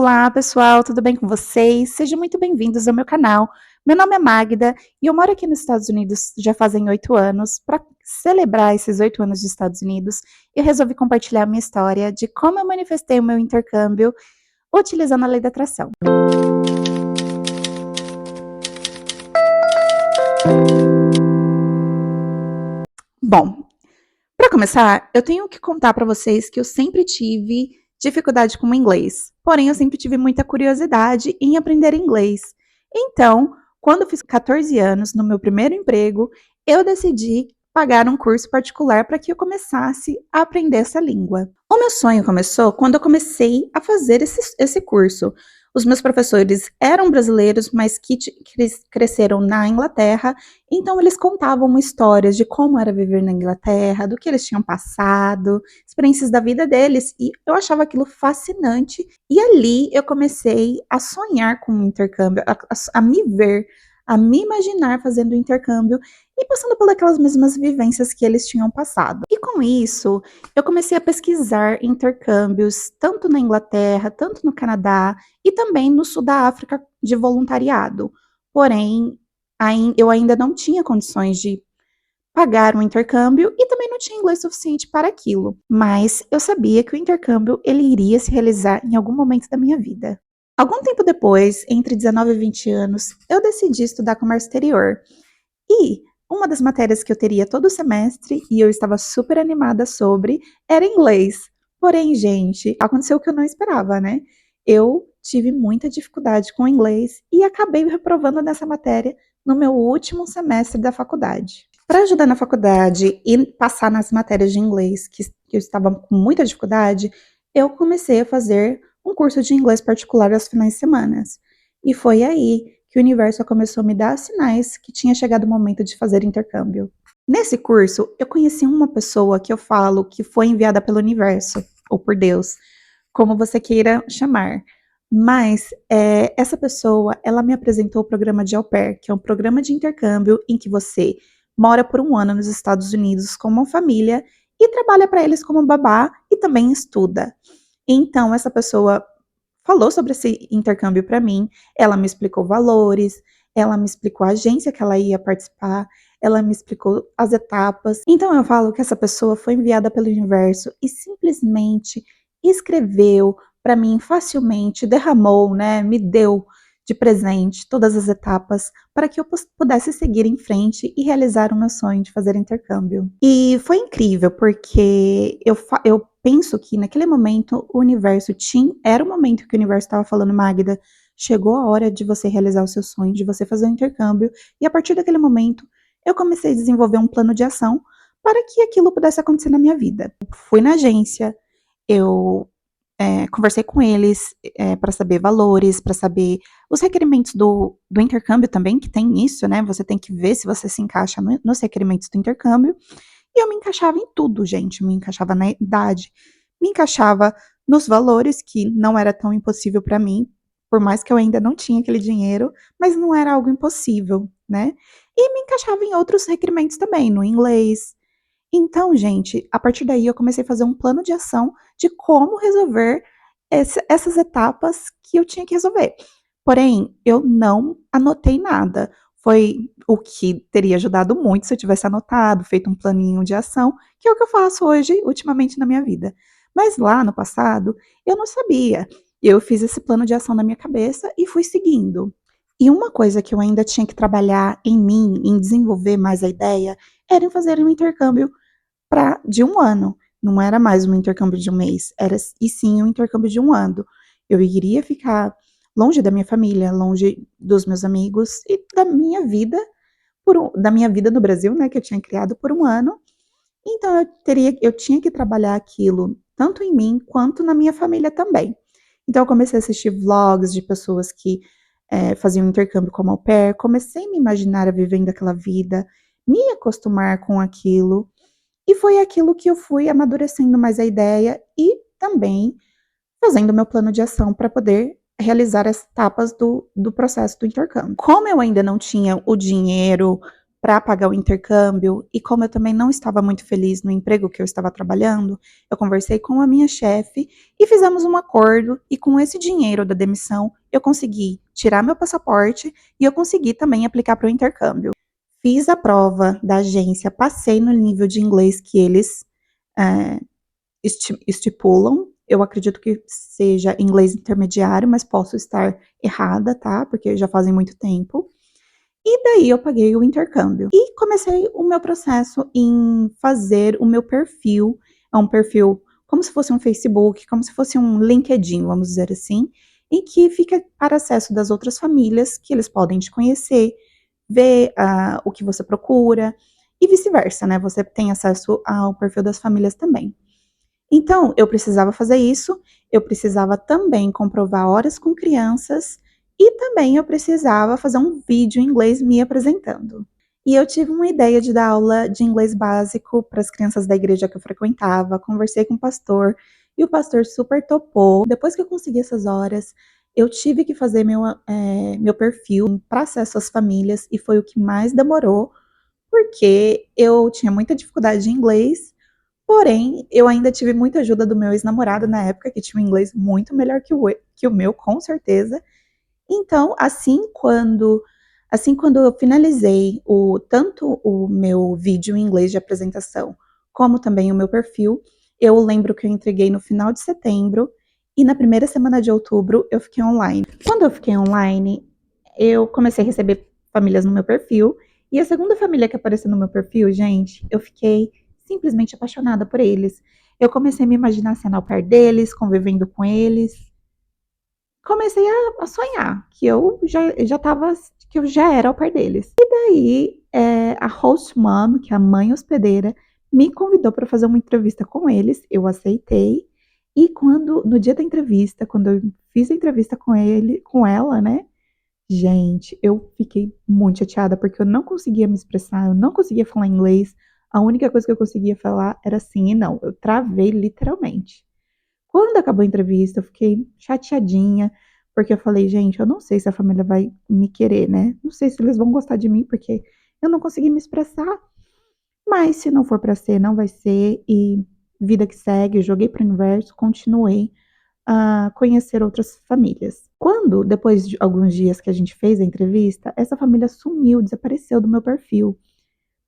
Olá, pessoal, tudo bem com vocês? Sejam muito bem-vindos ao meu canal. Meu nome é Magda e eu moro aqui nos Estados Unidos já fazem 8 anos. Para celebrar esses 8 anos dos Estados Unidos, eu resolvi compartilhar minha história de como eu manifestei o meu intercâmbio utilizando a lei da atração. Bom, para começar, eu tenho que contar para vocês que eu sempre tive dificuldade com o inglês. Porém, eu sempre tive muita curiosidade em aprender inglês. Então, quando eu fiz 14 anos, no meu primeiro emprego, eu decidi pagar um curso particular para que eu começasse a aprender essa língua. O meu sonho começou quando eu comecei a fazer esse curso. Os meus professores eram brasileiros, mas que cresceram na Inglaterra, então eles contavam histórias de como era viver na Inglaterra, do que eles tinham passado, experiências da vida deles, e eu achava aquilo fascinante. E ali eu comecei a sonhar com o intercâmbio, a me ver, a me imaginar fazendo o intercâmbio e passando por aquelas mesmas vivências que eles tinham passado. E com isso, eu comecei a pesquisar intercâmbios, tanto na Inglaterra, tanto no Canadá e também no sul da África de voluntariado. Porém, eu ainda não tinha condições de pagar um intercâmbio e também não tinha inglês suficiente para aquilo. Mas eu sabia que o intercâmbio ele iria se realizar em algum momento da minha vida. Algum tempo depois, entre 19 e 20 anos, eu decidi estudar comércio exterior. E uma das matérias que eu teria todo semestre e eu estava super animada sobre era inglês. Porém, gente, aconteceu o que eu não esperava, né? Eu tive muita dificuldade com o inglês e acabei reprovando nessa matéria no meu último semestre da faculdade. Para ajudar na faculdade e passar nas matérias de inglês que eu estava com muita dificuldade, eu comecei a fazer um curso de inglês particular aos finais de semana. E foi aí que o universo começou a me dar sinais que tinha chegado o momento de fazer intercâmbio. Nesse curso, eu conheci uma pessoa que eu falo que foi enviada pelo universo, ou por Deus, como você queira chamar. Mas essa pessoa, ela me apresentou o programa de Au Pair, que é um programa de intercâmbio em que você mora por um ano nos Estados Unidos com uma família e trabalha para eles como babá e também estuda. Então, essa pessoa falou sobre esse intercâmbio para mim, ela me explicou valores, ela me explicou a agência que ela ia participar, ela me explicou as etapas. Então eu falo que essa pessoa foi enviada pelo universo e simplesmente escreveu para mim facilmente, derramou, né, me deu de presente todas as etapas para que eu pudesse seguir em frente e realizar o meu sonho de fazer intercâmbio. E foi incrível, porque eu penso que naquele momento o universo era o momento que o universo estava falando, Magda, chegou a hora de você realizar o seu sonho, de você fazer o intercâmbio, e a partir daquele momento eu comecei a desenvolver um plano de ação para que aquilo pudesse acontecer na minha vida. Fui na agência, eu conversei com eles para saber valores, para saber os requerimentos do intercâmbio também, que tem isso, né? Você tem que ver se você se encaixa nos requerimentos do intercâmbio. E eu me encaixava em tudo, gente. Me encaixava na idade, me encaixava nos valores, que não era tão impossível para mim, por mais que eu ainda não tinha aquele dinheiro, mas não era algo impossível, né? E me encaixava em outros requerimentos também, no inglês. Então, gente, a partir daí eu comecei a fazer um plano de ação de como resolver essas etapas que eu tinha que resolver. Porém, eu não anotei nada. Foi o que teria ajudado muito se eu tivesse anotado, feito um planinho de ação, que é o que eu faço hoje, ultimamente, na minha vida. Mas lá no passado, eu não sabia. Eu fiz esse plano de ação na minha cabeça e fui seguindo. E uma coisa que eu ainda tinha que trabalhar em mim, em desenvolver mais a ideia, era em fazer um intercâmbio de um ano. Não era mais um intercâmbio de um mês, e sim um intercâmbio de um ano. Eu iria ficar longe da minha família, longe dos meus amigos e da minha vida, da minha vida no Brasil, né, que eu tinha criado por um ano. Então eu tinha que trabalhar aquilo tanto em mim quanto na minha família também. Então eu comecei a assistir vlogs de pessoas que faziam intercâmbio como au pair, comecei a me imaginar vivendo aquela vida, me acostumar com aquilo. E foi aquilo que eu fui amadurecendo mais a ideia e também fazendo meu plano de ação para poder realizar as etapas do processo do intercâmbio. Como eu ainda não tinha o dinheiro para pagar o intercâmbio, e como eu também não estava muito feliz no emprego que eu estava trabalhando, eu conversei com a minha chefe e fizemos um acordo, e com esse dinheiro da demissão, eu consegui tirar meu passaporte e eu consegui também aplicar para o intercâmbio. Fiz a prova da agência, passei no nível de inglês que eles é, estipulam. Eu acredito que seja inglês intermediário, mas posso estar errada, tá? Porque já fazem muito tempo. E daí eu paguei o intercâmbio. E comecei o meu processo em fazer o meu perfil. É um perfil como se fosse um Facebook, como se fosse um LinkedIn, vamos dizer assim, em que fica para acesso das outras famílias, que eles podem te conhecer, ver o que você procura, e vice-versa, né? Você tem acesso ao perfil das famílias também. Então, eu precisava fazer isso, eu precisava também comprovar horas com crianças e também eu precisava fazer um vídeo em inglês me apresentando. E eu tive uma ideia de dar aula de inglês básico para as crianças da igreja que eu frequentava, conversei com o pastor e o pastor super topou. Depois que eu consegui essas horas, eu tive que fazer meu perfil para acesso às famílias e foi o que mais demorou, porque eu tinha muita dificuldade de inglês. Porém, eu ainda tive muita ajuda do meu ex-namorado na época, que tinha um inglês muito melhor que o meu, com certeza. Então, assim quando eu finalizei tanto o meu vídeo em inglês de apresentação, como também o meu perfil, eu lembro que eu entreguei no final de setembro e na primeira semana de outubro eu fiquei online. Quando eu fiquei online, eu comecei a receber famílias no meu perfil, e a segunda família que apareceu no meu perfil, gente, eu fiquei simplesmente apaixonada por eles. Eu comecei a me imaginar sendo au pair deles, convivendo com eles. Comecei a sonhar que eu já tava, que eu já era au pair deles. E daí, a host mom, que é a mãe hospedeira, me convidou para fazer uma entrevista com eles, eu aceitei, e no dia da entrevista, quando eu fiz a entrevista com ela, né, gente, eu fiquei muito chateada, porque eu não conseguia me expressar, eu não conseguia falar inglês, a única coisa que eu conseguia falar era sim e não, eu travei literalmente. Quando acabou a entrevista, eu fiquei chateadinha, porque eu falei, gente, eu não sei se a família vai me querer, né? Não sei se eles vão gostar de mim, porque eu não consegui me expressar. Mas se não for para ser, não vai ser. E vida que segue, eu joguei para o universo, continuei a conhecer outras famílias. Quando, depois de alguns dias que a gente fez a entrevista, essa família sumiu, desapareceu do meu perfil.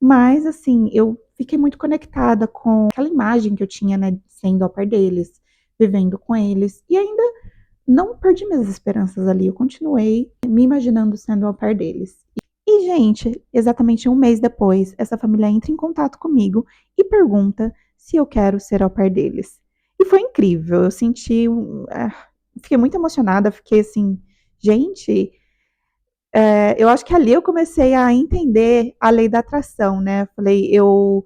Mas, assim, eu fiquei muito conectada com aquela imagem que eu tinha, né, sendo au pair deles, vivendo com eles. E ainda não perdi minhas esperanças ali, eu continuei me imaginando sendo au pair deles. E, gente, exatamente um mês depois, essa família entra em contato comigo e pergunta se eu quero ser au pair deles. E foi incrível, eu senti, fiquei muito emocionada, fiquei assim, gente, eu acho que ali eu comecei a entender a lei da atração, né? Falei, eu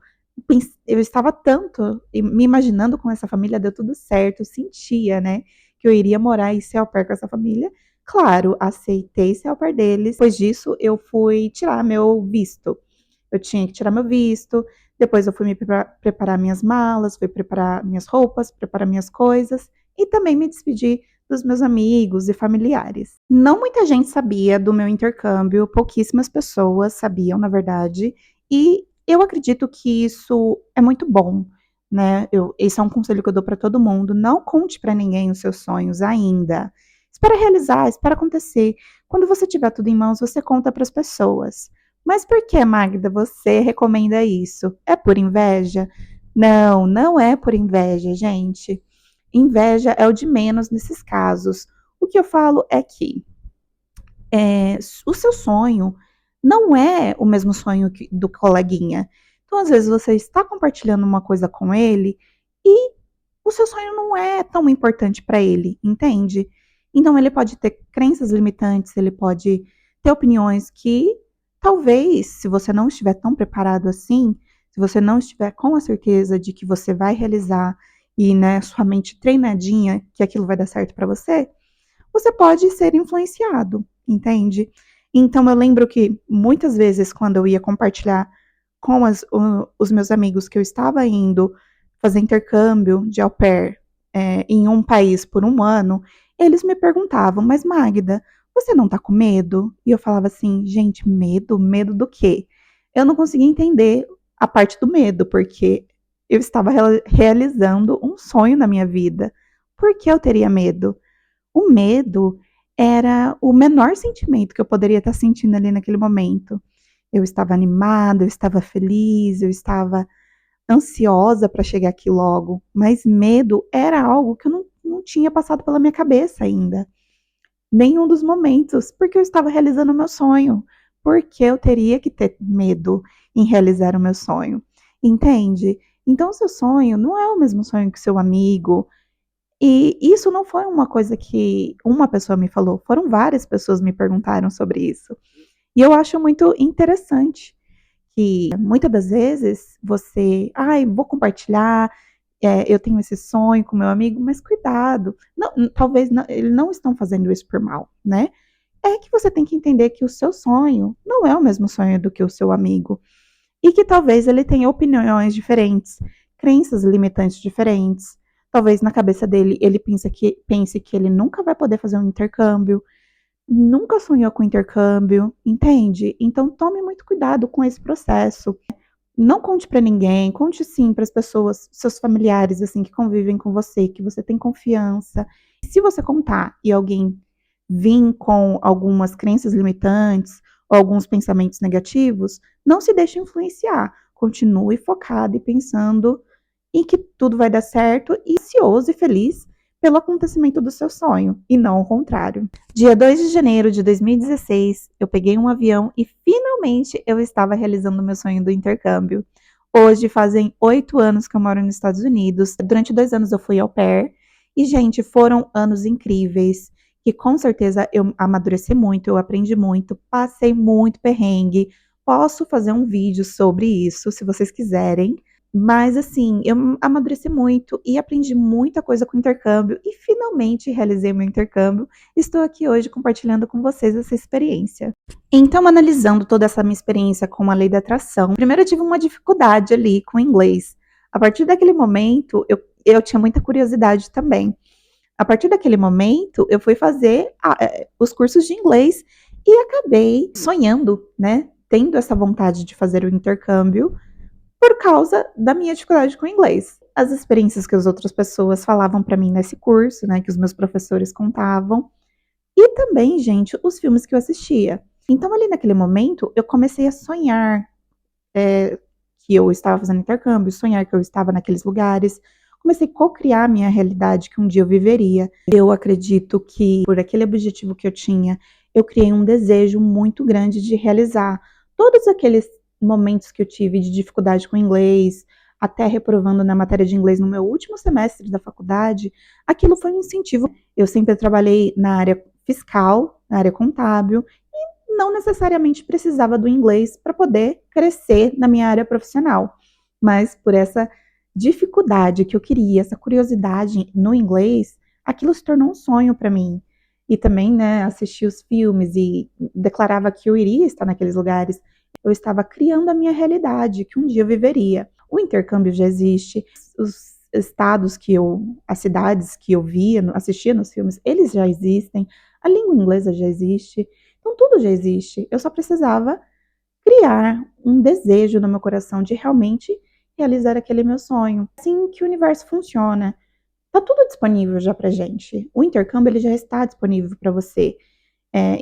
estava tanto me imaginando com essa família, deu tudo certo, eu sentia, né, que eu iria morar e ser au pair com essa família. Claro, aceitei ser au pair deles. Depois disso, eu fui tirar meu visto. Eu tinha que tirar meu visto, depois eu fui me preparar minhas malas, fui preparar minhas roupas, preparar minhas coisas e também me despedir dos meus amigos e familiares. Não muita gente sabia do meu intercâmbio, pouquíssimas pessoas sabiam, na verdade, e eu acredito que isso é muito bom, né? Esse é um conselho que eu dou para todo mundo. Não conte para ninguém os seus sonhos ainda. Espera realizar, espera acontecer. Quando você tiver tudo em mãos, você conta para as pessoas. Mas por que, Magda, você recomenda isso? É por inveja? Não, não é por inveja, gente. Inveja é o de menos nesses casos. O que eu falo é que o seu sonho não é o mesmo sonho do coleguinha. Então, às vezes, você está compartilhando uma coisa com ele e o seu sonho não é tão importante para ele, entende? Então, ele pode ter crenças limitantes, ele pode ter opiniões que talvez, se você não estiver tão preparado assim, se você não estiver com a certeza de que você vai realizar e, né, sua mente treinadinha que aquilo vai dar certo para você pode ser influenciado, entende? Então eu lembro que muitas vezes quando eu ia compartilhar com os meus amigos que eu estava indo fazer intercâmbio de au pair em um país por um ano, eles me perguntavam, mas Magda, você não tá com medo? E eu falava assim, gente, medo? Medo do quê? eu não conseguia entender a parte do medo, porque eu estava realizando um sonho na minha vida. Por que eu teria medo? O medo era o menor sentimento que eu poderia estar sentindo ali naquele momento. Eu estava animada, eu estava feliz, eu estava ansiosa para chegar aqui logo, mas medo era algo que eu não tinha passado pela minha cabeça ainda. Nenhum dos momentos, porque eu estava realizando o meu sonho. Porque eu teria que ter medo em realizar o meu sonho. Entende? Então, o seu sonho não é o mesmo sonho que o seu amigo. E isso não foi uma coisa que uma pessoa me falou, foram várias pessoas me perguntaram sobre isso. E eu acho muito interessante que muitas das vezes você, ai, vou compartilhar, eu tenho esse sonho com meu amigo, mas cuidado, não, talvez não, eles não estão fazendo isso por mal, né? É que você tem que entender que o seu sonho não é o mesmo sonho do que o seu amigo e que talvez ele tenha opiniões diferentes, crenças limitantes diferentes. Talvez na cabeça dele ele pense que ele nunca vai poder fazer um intercâmbio, nunca sonhou com intercâmbio, entende? Então tome muito cuidado com esse processo. Não conte para ninguém, conte sim para as pessoas, seus familiares assim que convivem com você, que você tem confiança. Se você contar e alguém vir com algumas crenças limitantes ou alguns pensamentos negativos, não se deixe influenciar. Continue focado e pensando em que tudo vai dar certo e ansioso e feliz pelo acontecimento do seu sonho, e não o contrário. Dia 2 de janeiro de 2016, eu peguei um avião e finalmente eu estava realizando o meu sonho do intercâmbio. Hoje fazem 8 anos que eu moro nos Estados Unidos. Durante 2 anos eu fui au pair. E, gente, foram anos incríveis. Que com certeza eu amadureci muito, eu aprendi muito, passei muito perrengue. Posso fazer um vídeo sobre isso, se vocês quiserem. Mas assim, eu amadureci muito e aprendi muita coisa com o intercâmbio e finalmente realizei meu intercâmbio. Estou aqui hoje compartilhando com vocês essa experiência. Então, analisando toda essa minha experiência com a lei da atração, primeiro eu tive uma dificuldade ali com o inglês. A partir daquele momento, eu tinha muita curiosidade também. A partir daquele momento, eu fui fazer os cursos de inglês e acabei sonhando, né? Tendo essa vontade de fazer o intercâmbio por causa da minha dificuldade com o inglês. As experiências que as outras pessoas falavam para mim nesse curso, né, que os meus professores contavam, e também, gente, os filmes que eu assistia. Então, ali naquele momento, eu comecei a sonhar que eu estava fazendo intercâmbio, sonhar que eu estava naqueles lugares. Comecei a co-criar minha realidade que um dia eu viveria. Eu acredito que, por aquele objetivo que eu tinha, eu criei um desejo muito grande de realizar todos aqueles momentos que eu tive de dificuldade com o inglês, até reprovando na matéria de inglês no meu último semestre da faculdade. Aquilo foi um incentivo. Eu sempre trabalhei na área fiscal, na área contábil, não necessariamente precisava do inglês para poder crescer na minha área profissional, mas por essa dificuldade que eu queria, essa curiosidade no inglês, aquilo se tornou um sonho para mim. E também, né, assistir os filmes e declarava que eu iria estar naqueles lugares. Eu estava criando a minha realidade, que um dia eu viveria. O intercâmbio já existe, os estados as cidades que eu via, assistia nos filmes, eles já existem, a língua inglesa já existe. Então, tudo já existe. Eu só precisava criar um desejo no meu coração de realmente realizar aquele meu sonho. Assim que o universo funciona. Tá tudo disponível já pra gente. O intercâmbio ele já está disponível para você.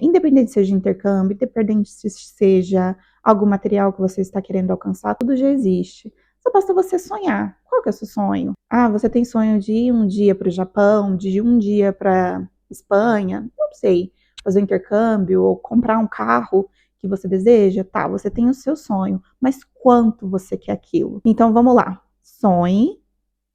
Independente seja intercâmbio, independente se seja algum material que você está querendo alcançar, tudo já existe. Só basta você sonhar. Qual que é o seu sonho? Ah, você tem sonho de ir um dia para o Japão, de ir um dia para Espanha? Não sei. Fazer um intercâmbio ou comprar um carro que você deseja? Tá, você tem o seu sonho, mas quanto você quer aquilo? Então vamos lá. Sonhe,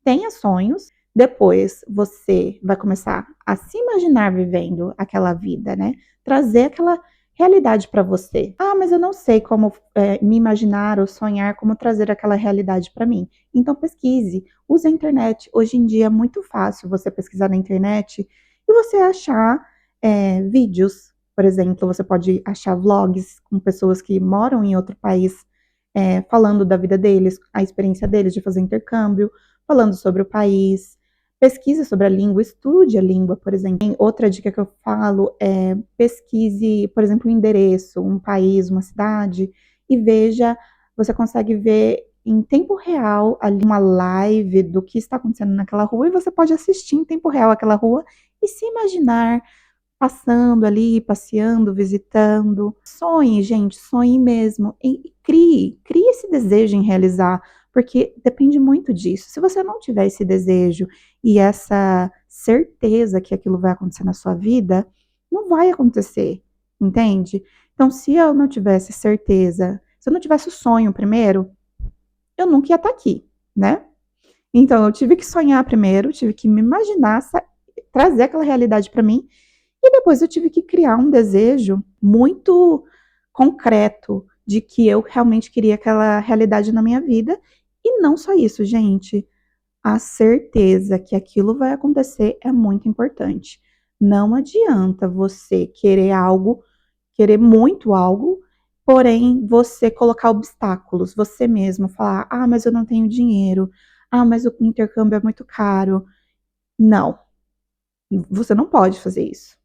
tenha sonhos, depois você vai começar a se imaginar vivendo aquela vida, né? Trazer aquela realidade para você. Ah, mas eu não sei como me imaginar ou sonhar como trazer aquela realidade para mim. Então pesquise, use a internet. Hoje em dia é muito fácil você pesquisar na internet e você achar vídeos. Por exemplo, você pode achar vlogs com pessoas que moram em outro país, falando da vida deles, a experiência deles de fazer intercâmbio, falando sobre o país, pesquise sobre a língua, estude a língua, por exemplo. Outra dica que eu falo é pesquise, por exemplo, um endereço, um país, uma cidade, e veja, você consegue ver em tempo real ali uma live do que está acontecendo naquela rua e você pode assistir em tempo real aquela rua e se imaginar passando ali, passeando, visitando. Sonhe, gente, sonhe mesmo. E crie esse desejo em realizar, porque depende muito disso. Se você não tiver esse desejo e essa certeza que aquilo vai acontecer na sua vida, não vai acontecer, entende? Então, se eu não tivesse certeza, se eu não tivesse o sonho primeiro, eu nunca ia estar aqui, né? Então, eu tive que sonhar primeiro, tive que me imaginar, trazer aquela realidade para mim e depois eu tive que criar um desejo muito concreto de que eu realmente queria aquela realidade na minha vida. E não só isso, gente. A certeza que aquilo vai acontecer é muito importante. Não adianta você querer algo, querer muito algo, porém você colocar obstáculos, você mesmo falar: ah, mas eu não tenho dinheiro, ah, mas o intercâmbio é muito caro. Não, você não pode fazer isso.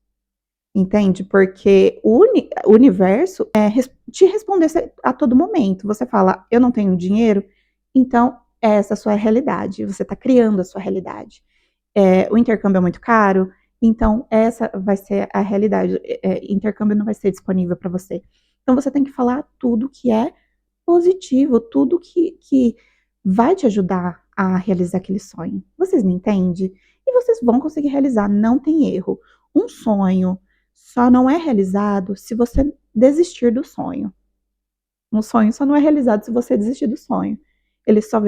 Entende? Porque o universo te responder a todo momento. Você fala, eu não tenho dinheiro, então essa é a sua realidade. Você está criando a sua realidade. O intercâmbio é muito caro, então essa vai ser a realidade. Intercâmbio não vai ser disponível para você. Então você tem que falar tudo que é positivo, tudo que vai te ajudar a realizar aquele sonho. Vocês me entendem? E vocês vão conseguir realizar, não tem erro. Um sonho só não é realizado se você desistir do sonho. Um sonho só não é realizado se você desistir do sonho. Ele só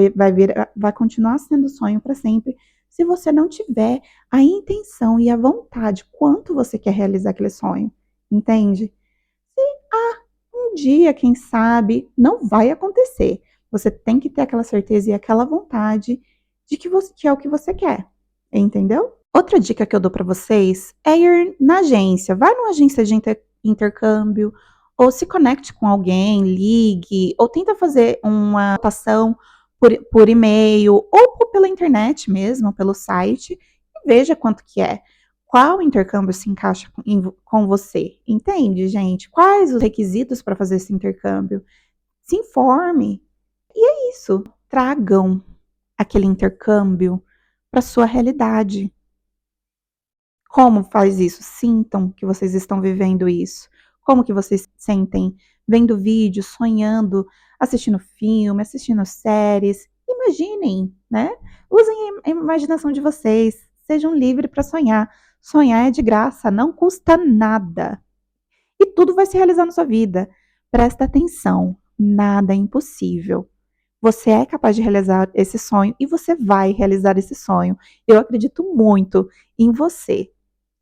vai continuar sendo sonho para sempre se você não tiver a intenção e a vontade quanto você quer realizar aquele sonho. Entende? Um dia, quem sabe, não vai acontecer. Você tem que ter aquela certeza e aquela vontade de que é o que você quer. Entendeu? Outra dica que eu dou para vocês é ir na agência. Vai numa agência de intercâmbio, ou se conecte com alguém, ligue, ou tenta fazer uma votação por e-mail, ou pela internet mesmo, pelo site, e veja quanto que é. Qual intercâmbio se encaixa com você? Entende, gente? Quais os requisitos para fazer esse intercâmbio? Se informe. E é isso. Tragam aquele intercâmbio para sua realidade. Como faz isso? Sintam que vocês estão vivendo isso. Como que vocês sentem vendo vídeos, sonhando, assistindo filme, assistindo séries. Imaginem, né? Usem a imaginação de vocês. Sejam livres para sonhar. Sonhar é de graça, não custa nada. E tudo vai se realizar na sua vida. Presta atenção, nada é impossível. Você é capaz de realizar esse sonho e você vai realizar esse sonho. Eu acredito muito em você,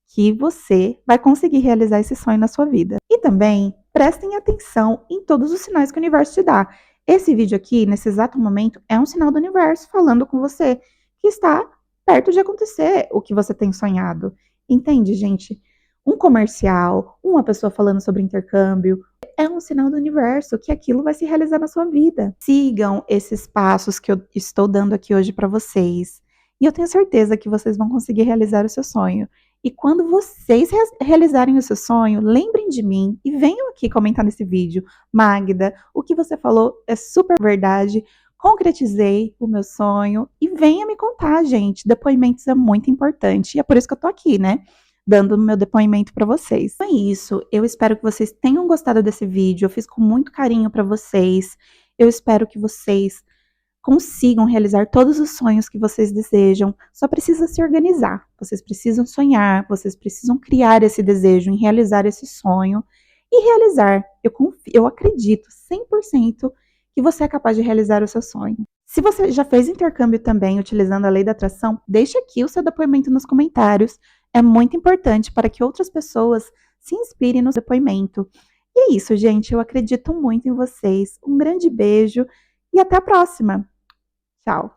que você vai conseguir realizar esse sonho na sua vida. E também prestem atenção em todos os sinais que o universo te dá. Esse vídeo aqui, nesse exato momento, é um sinal do universo falando com você que está perto de acontecer o que você tem sonhado. Entende, gente? Um comercial, uma pessoa falando sobre intercâmbio, é um sinal do universo que aquilo vai se realizar na sua vida. Sigam esses passos que eu estou dando aqui hoje para vocês. E eu tenho certeza que vocês vão conseguir realizar o seu sonho. E quando vocês realizarem o seu sonho, lembrem de mim e venham aqui comentar nesse vídeo. Magda, o que você falou é super verdade. Concretizei o meu sonho e venha me contar, gente. Depoimentos é muito importante e é por isso que eu tô aqui, né? Dando o meu depoimento para vocês. Então é isso. Eu espero que vocês tenham gostado desse vídeo. Eu fiz com muito carinho para vocês. Eu espero que vocês consigam realizar todos os sonhos que vocês desejam. Só precisa se organizar. Vocês precisam sonhar, vocês precisam criar esse desejo em realizar esse sonho e realizar. Eu acredito 100% que você é capaz de realizar o seu sonho. Se você já fez intercâmbio também utilizando a lei da atração, deixe aqui o seu depoimento nos comentários. É muito importante para que outras pessoas se inspirem no depoimento. E é isso, gente. Eu acredito muito em vocês. Um grande beijo e até a próxima! Tchau!